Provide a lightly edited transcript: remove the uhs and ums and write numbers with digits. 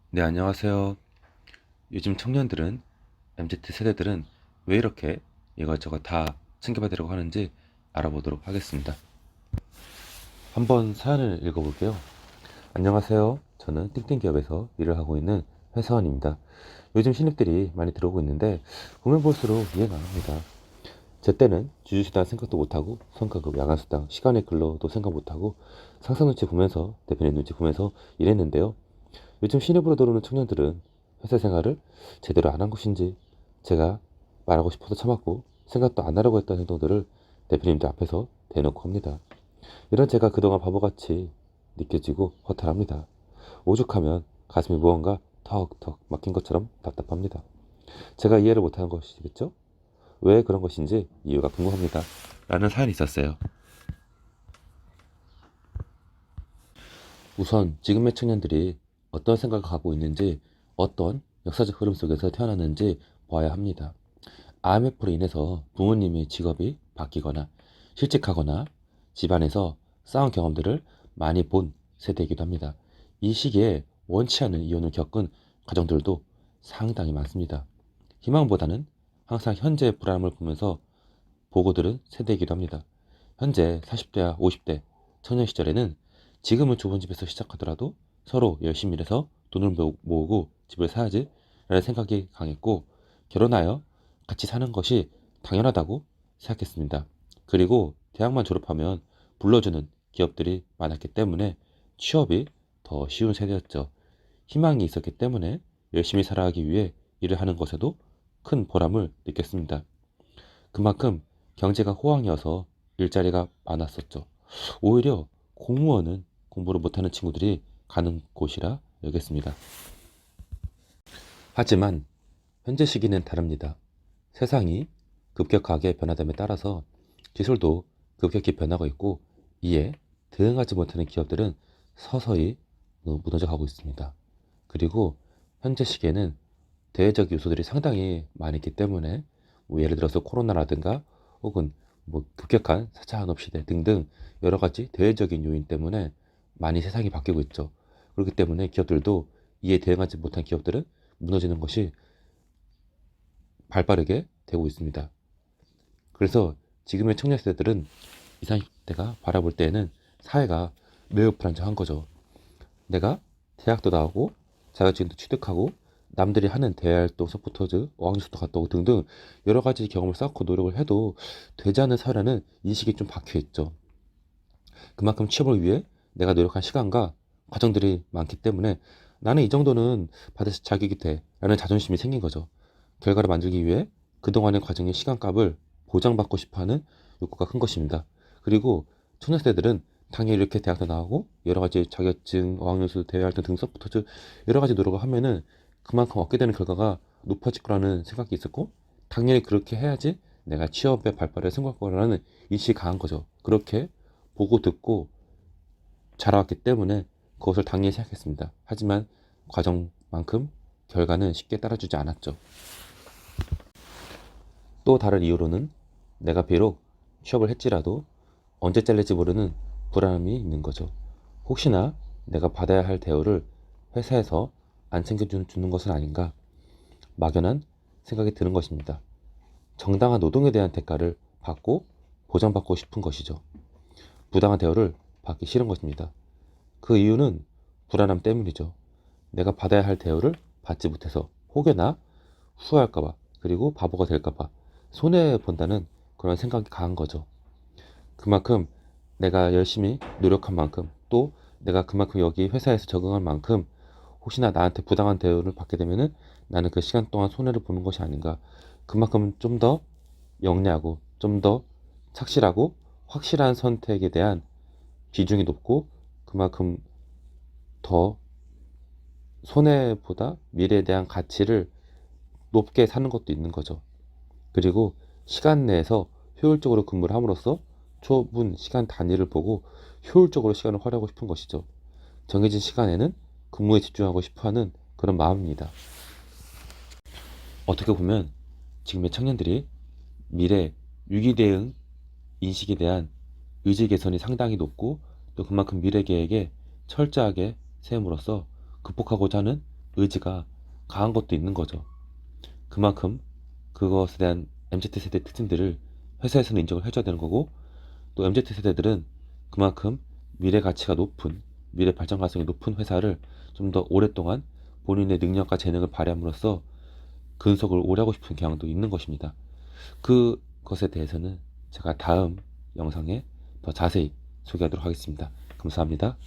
네, 안녕하세요. 요즘 청년들은, MZ 세대들은 왜 이렇게 이것저것 다 챙겨받으려고 하는지 알아보도록 하겠습니다. 한번 사연을 읽어볼게요. 안녕하세요. 저는 띵띵기업에서 일을 하고 있는 회사원입니다. 요즘 신입들이 많이 들어오고 있는데 보면 볼수록 이해가 안 갑니다. 제 때는 주휴수당 생각도 못하고 성과급 야간수당 시간의 근로도 생각 못하고 상사 눈치 보면서 대표님 눈치 보면서 일했는데요. 요즘 신입으로 들어오는 청년들은 회사 생활을 제대로 안 한 것인지 제가 말하고 싶어서 참았고 생각도 안 하려고 했던 행동들을 대표님들 앞에서 대놓고 합니다. 이런 제가 그동안 바보같이 느껴지고 허탈합니다. 오죽하면 가슴이 무언가 턱턱 막힌 것처럼 답답합니다. 제가 이해를 못하는 것이겠죠? 왜 그런 것인지 이유가 궁금합니다. 라는 사연이 있었어요. 우선 지금의 청년들이 어떤 생각을 갖고 있는지, 어떤 역사적 흐름 속에서 태어났는지 봐야 합니다. IMF로 인해서 부모님의 직업이 바뀌거나 실직하거나 집안에서 싸운 경험들을 많이 본 세대이기도 합니다. 이 시기에 원치 않는 이혼을 겪은 가정들도 상당히 많습니다. 희망보다는 항상 현재의 불안함을 보면서 보고 들은 세대이기도 합니다. 현재 40대와 50대 청년 시절에는 지금은 좁은 집에서 시작하더라도 서로 열심히 일해서 돈을 모으고 집을 사야지 라는 생각이 강했고, 결혼하여 같이 사는 것이 당연하다고 생각했습니다. 그리고 대학만 졸업하면 불러주는 기업들이 많았기 때문에 취업이 더 쉬운 세대였죠. 희망이 있었기 때문에 열심히 살아가기 위해 일을 하는 것에도 큰 보람을 느꼈습니다. 그만큼 경제가 호황이어서 일자리가 많았었죠. 오히려 공무원은 공부를 못하는 친구들이 가는 곳이라 여겼습니다. 하지만 현재 시기는 다릅니다. 세상이 급격하게 변화됨에 따라서 기술도 급격히 변하고 있고, 이에 대응하지 못하는 기업들은 서서히 무너져 가고 있습니다. 그리고 현재 시기에는 대외적 요소들이 상당히 많이 있기 때문에 예를 들어서 코로나라든가 혹은 급격한 4차 산업시대 등등 여러 가지 대외적인 요인 때문에 많이 세상이 바뀌고 있죠. 그렇기 때문에 기업들도 이에 대응하지 못한 기업들은 무너지는 것이 발빠르게 되고 있습니다. 그래서 지금의 청년 세대들은 20, 30대가 바라볼 때에는 사회가 매우 불안정한 거죠. 내가 대학도 나오고 자격증도 취득하고 남들이 하는 대활동, 서포터즈, 어학연수도 갔다 오고 등등 여러 가지 경험을 쌓고 노력을 해도 되지 않는 사회라는 인식이 좀 박혀 있죠. 그만큼 취업을 위해 내가 노력한 시간과 과정들이 많기 때문에 나는 이 정도는 받을 자격이 돼 라는 자존심이 생긴 거죠. 결과를 만들기 위해 그동안의 과정의 시간값을 보장받고 싶어하는 욕구가 큰 것입니다. 그리고 초년세대들은 당연히 이렇게 대학도 나오고 여러 가지 자격증, 어학연수, 대외활동 등 서포터즈 여러 가지 노력을 하면은 그만큼 얻게 되는 결과가 높아질 거라는 생각이 있었고, 당연히 그렇게 해야지 내가 취업의 발빠르게 성공할 거라는 인식이 강한 거죠. 그렇게 보고 듣고 자라왔기 때문에 그것을 당연히 생각했습니다. 하지만 과정만큼 결과는 쉽게 따라주지 않았죠. 또 다른 이유로는 내가 비록 취업을 했지라도 언제 잘릴지 모르는 불안함이 있는 거죠. 혹시나 내가 받아야 할 대우를 회사에서 안 챙겨주는 것은 아닌가 막연한 생각이 드는 것입니다. 정당한 노동에 대한 대가를 받고 보장받고 싶은 것이죠. 부당한 대우를 받기 싫은 것입니다. 그 이유는 불안함 때문이죠. 내가 받아야 할 대우를 받지 못해서 혹여나 후회할까봐, 그리고 바보가 될까봐 손해본다는 그런 생각이 강한 거죠. 그만큼 내가 열심히 노력한 만큼, 또 내가 그만큼 여기 회사에서 적응한 만큼 혹시나 나한테 부당한 대우를 받게 되면은 나는 그 시간 동안 손해를 보는 것이 아닌가. 그만큼 좀 더 영리하고 좀 더 착실하고 확실한 선택에 대한 비중이 높고, 그만큼 더 손해보다 미래에 대한 가치를 높게 사는 것도 있는 거죠. 그리고 시간 내에서 효율적으로 근무를 함으로써 좁은 시간 단위를 보고 효율적으로 시간을 활용하고 싶은 것이죠. 정해진 시간에는 근무에 집중하고 싶어 하는 그런 마음입니다. 어떻게 보면 지금의 청년들이 미래 위기 대응 인식에 대한 의지 개선이 상당히 높고, 또 그만큼 미래 계획에 철저하게 세움으로써 극복하고자 하는 의지가 강한 것도 있는 거죠. 그만큼 그것에 대한 MZ세대 특징들을 회사에서는 인정을 해줘야 되는 거고, 또 MZ세대들은 그만큼 미래 가치가 높은, 미래 발전 가능성이 높은 회사를 좀 더 오랫동안 본인의 능력과 재능을 발휘함으로써 근속을 오래 하고 싶은 경향도 있는 것입니다. 그것에 대해서는 제가 다음 영상에 더 자세히 소개하도록 하겠습니다. 감사합니다.